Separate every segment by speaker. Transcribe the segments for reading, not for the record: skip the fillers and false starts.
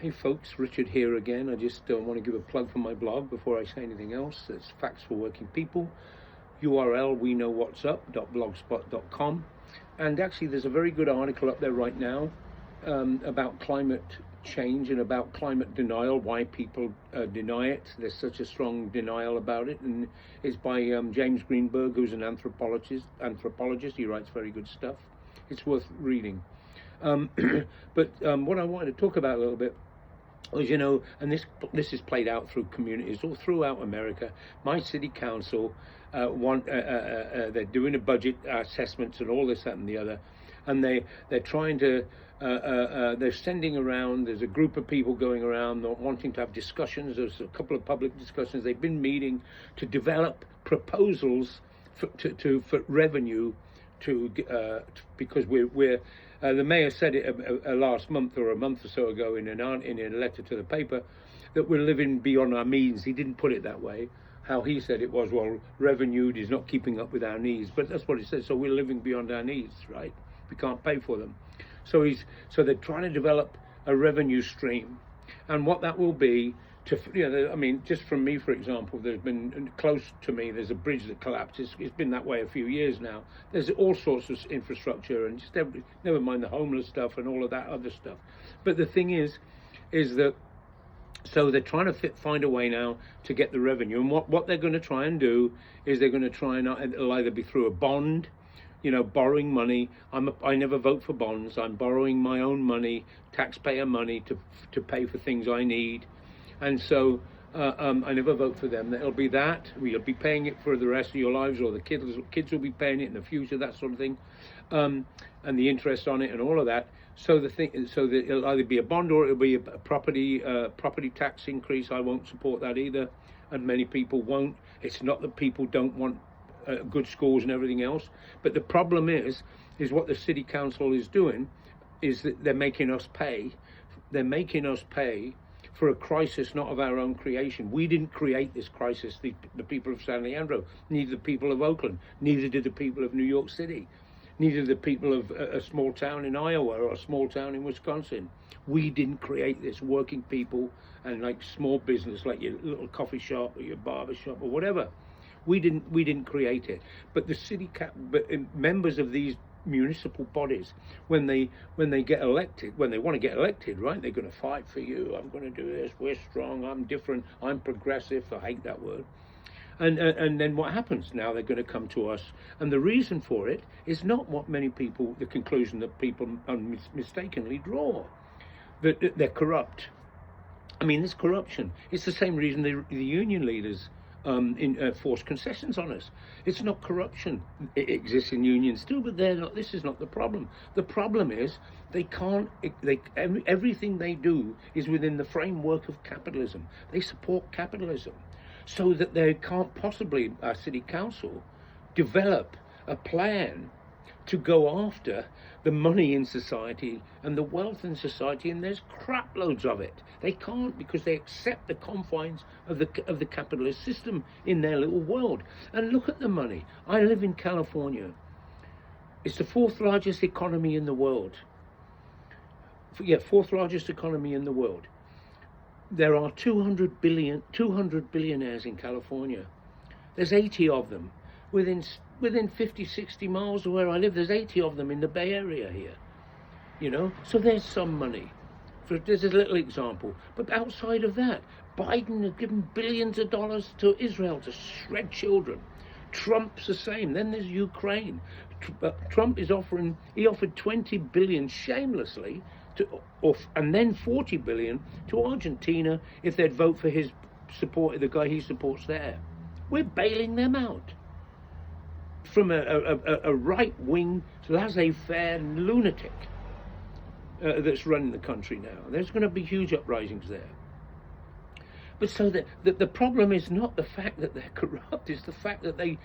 Speaker 1: Hey folks, Richard here again. I just want to give a plug for my blog before I say anything else. It's Facts for Working People. URL weknowwhatsup.blogspot.com. And actually there's a very good article up there right now about climate change and about climate denial, why people deny it. There's such a strong denial about it, and it's by James Greenberg, who's an anthropologist. He writes very good stuff. It's worth reading. But what I wanted to talk about a little bit was, and this is played out through communities all throughout America. My city council they're doing a budget assessments and all this, that, and the other, and they're trying to they're sending around. There's a group of people going around wanting to have discussions. There's a couple of public discussions. They've been meeting to develop proposals for revenue because we're the mayor said it last month or a month or so ago in a letter to the paper that we're living beyond our means. He didn't put it that way. How he said it was, well, revenue is not keeping up with our needs, but that's what he said. So we're living beyond our needs, right? We can't pay for them. So they're trying to develop a revenue stream, and what that will be. Just from me, for example, there's been close to me, there's a bridge that collapsed. It's been that way a few years now. There's all sorts of infrastructure, and just never mind the homeless stuff and all of that other stuff. But the thing is that, so they're trying to find a way now to get the revenue. And what they're going to try and do is they're going to try and it'll either be through a bond, borrowing money. I never vote for bonds. I'm borrowing my own money, taxpayer money, to pay for things I need. And so I never vote for them. It'll be that. You'll be paying it for the rest of your lives, or the kids will be paying it in the future, that sort of thing, and the interest on it and all of that. So it'll either be a bond or it'll be a property tax increase. I won't support that either, and many people won't. It's not that people don't want good schools and everything else, but the problem is what the city council is doing is that they're making us pay. They're making us pay for a crisis not of our own creation. We didn't create this crisis, the people of San Leandro, neither the people of Oakland, neither did the people of New York City, neither the people of a small town in Iowa or a small town in Wisconsin. We didn't create this. Working people and like small business, like your little coffee shop or your barber shop or whatever. We didn't create it. But the members of these municipal bodies, when they get elected, when they want to get elected, right, they're going to fight for you. I'm going to do this. We're strong. I'm different. I'm progressive. I hate that word. And then what happens? Now they're going to come to us, and the reason for it is not what the conclusion that people mistakenly draw, that they're corrupt. I mean, this corruption. It's the same reason the union leaders force concessions on us. It's not corruption. It exists in unions too, but they're not. This is not the problem. The problem is they can't. Everything they do is within the framework of capitalism. They support capitalism, so that they can't possibly, our city council, develop a plan to go after the money in society and the wealth in society, and there's crap loads of it. They can't, because they accept the confines of the capitalist system in their little world. And look at the money. I live in California. It's the fourth largest economy in the world. Fourth largest economy in the world. There are 200 billionaires in California. There's 80 of them. Within 50, 60 miles of where I live, there's 80 of them in the Bay Area here. So there's some money. There's a little example. But outside of that, Biden has given billions of dollars to Israel to shred children. Trump's the same. Then there's Ukraine. Trump he offered 20 billion shamelessly and then 40 billion to Argentina if they'd vote for the guy he supports there. We're bailing them out from a right-wing, laissez-faire lunatic that's running the country now. There's going to be huge uprisings there. But so the problem is not the fact that they're corrupt, it's the fact that they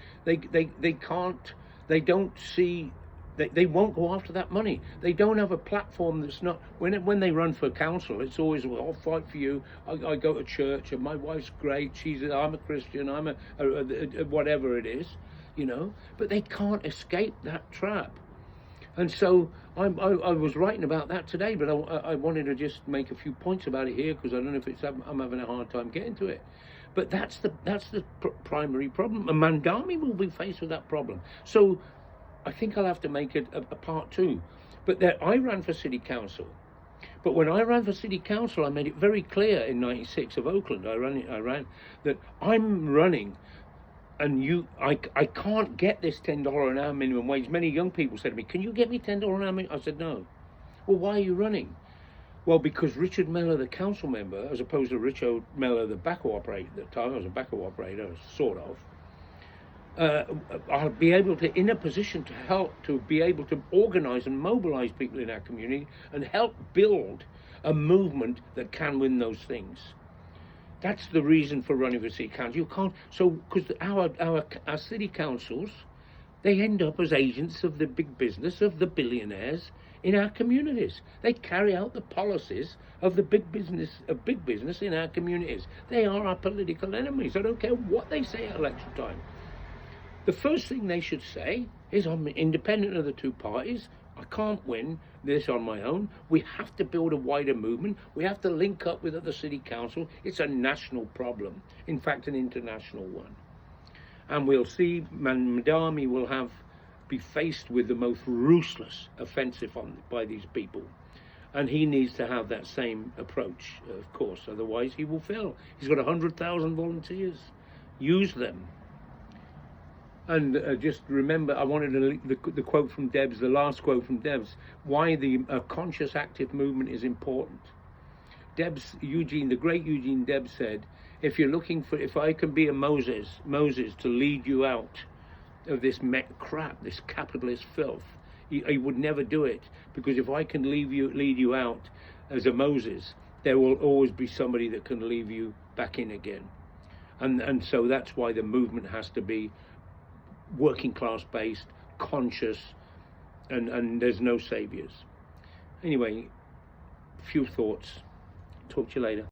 Speaker 1: won't go after that money. They don't have a platform that's not, when they run for council, it's always, well, I'll fight for you. I go to church and my wife's great. I'm a Christian. I'm a whatever it is, But they can't escape that trap. And so I was writing about that today, but I wanted to just make a few points about it here because I don't know if I'm having a hard time getting to it. But that's the primary problem. And Mandami will be faced with that problem. So I think I'll have to make it a part two. But I ran for city council. But when I ran for city council, I made it very clear in '96 of Oakland. I ran that I'm running, and I can't get this $10 an hour minimum wage. Many young people said to me, "Can you get me $10 an hour minimum?" I said, "No." Well, why are you running? Well, because Richard Mellor, the council member, as opposed to Richard Mellor, the backhoe operator at the time, I was a backhoe operator, sort of. I'll be able to, in a position to help, to be able to organise and mobilise people in our community and help build a movement that can win those things. That's the reason for running for city council. You can't, so, because our city councils, they end up as agents of the big business, of the billionaires in our communities. They carry out the policies of the big business in our communities. They are our political enemies. I don't care what they say at election time. The first thing they should say is, I'm independent of the two parties. I can't win this on my own. We have to build a wider movement. We have to link up with other city council. It's a national problem. In fact, an international one. And we'll see Mandami will be faced with the most ruthless offensive by these people. And he needs to have that same approach, of course. Otherwise, he will fail. He's got 100,000 volunteers. Use them. And just remember, I wanted to the quote from Debs, the last quote from Debs, why the conscious active movement is important. The great Eugene Debs said, if I can be a Moses to lead you out of this crap, this capitalist filth, he would never do it, because if I can lead you out as a Moses, there will always be somebody that can leave you back in again. And so that's why the movement has to be working class based, conscious, and there's no saviors. Anyway, few thoughts. Talk to you later.